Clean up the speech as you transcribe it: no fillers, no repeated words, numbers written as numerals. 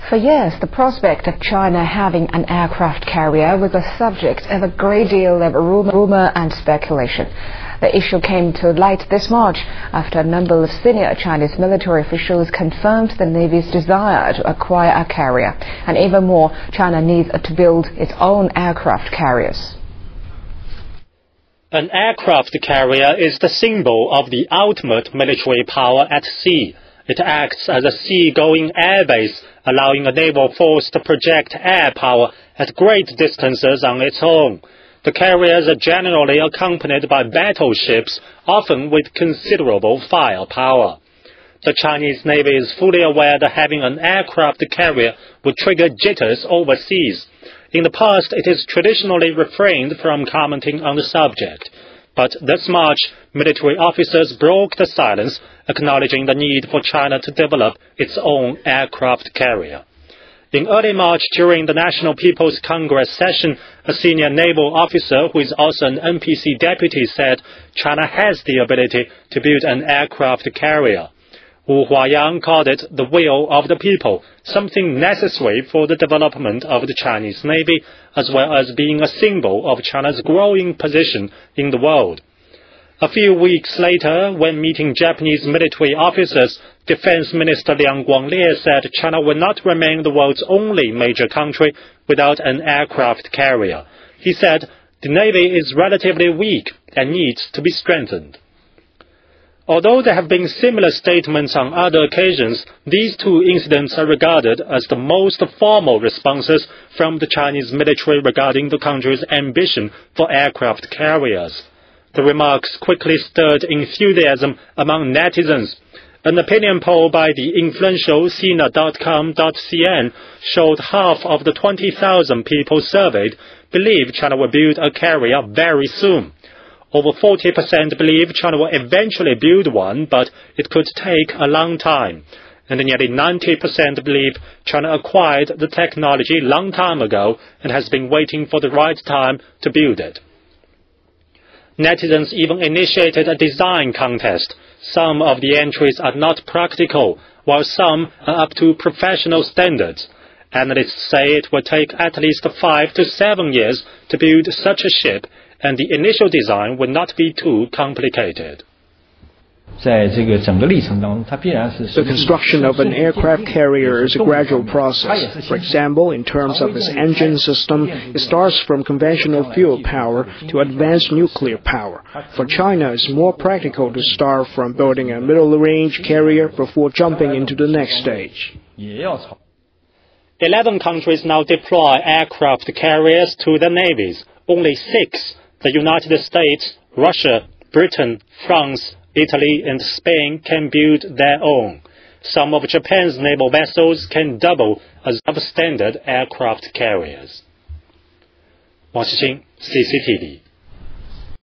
For years, the prospect of China having an aircraft carrier was the subject of a great deal of rumor and speculation. The issue came to light this March after a number of senior Chinese military officials confirmed the Navy's desire to acquire a carrier. And even more, China needs to build its own aircraft carriers. An aircraft carrier is the symbol of the ultimate military power at sea. It acts as a sea-going airbase, allowing a naval force to project air power at great distances on its own. The carriers are generally accompanied by battleships, often with considerable firepower. The Chinese Navy is fully aware that having an aircraft carrier would trigger jitters overseas. In the past, it has traditionally refrained from commenting on the subject. But this March, military officers broke the silence, acknowledging the need for China to develop its own aircraft carrier. In early March, during the National People's Congress session, a senior naval officer who is also an NPC deputy said China has the ability to build an aircraft carrier. Wu Huayang called it the will of the people, something necessary for the development of the Chinese Navy, as well as being a symbol of China's growing position in the world. A few weeks later, when meeting Japanese military officers, Defense Minister Liang Guanglie said China will not remain the world's only major country without an aircraft carrier. He said the Navy is relatively weak and needs to be strengthened. Although there have been similar statements on other occasions, these two incidents are regarded as the most formal responses from the Chinese military regarding the country's ambition for aircraft carriers. The remarks quickly stirred enthusiasm among netizens. An opinion poll by the influential Sina.com.cn showed half of the 20,000 people surveyed believe China will build a carrier very soon. Over 40% believe China will eventually build one, but it could take a long time. And nearly 90% believe China acquired the technology a long time ago and has been waiting for the right time to build it. Netizens even initiated a design contest. Some of the entries are not practical, while some are up to professional standards. Analysts say it will take at least 5 to 7 years to build such a ship, and the initial design will not be too complicated. The construction of an aircraft carrier is a gradual process. For example, in terms of its engine system, it starts from conventional fuel power to advanced nuclear power. For China, it's more practical to start from building a middle-range carrier before jumping into the next stage. 11 countries now deploy aircraft carriers to their navies. Only 6, the United States, Russia, Britain, France, Italy and Spain, can build their own. Some of Japan's naval vessels can double as substandard aircraft carriers. 王世清 CCTV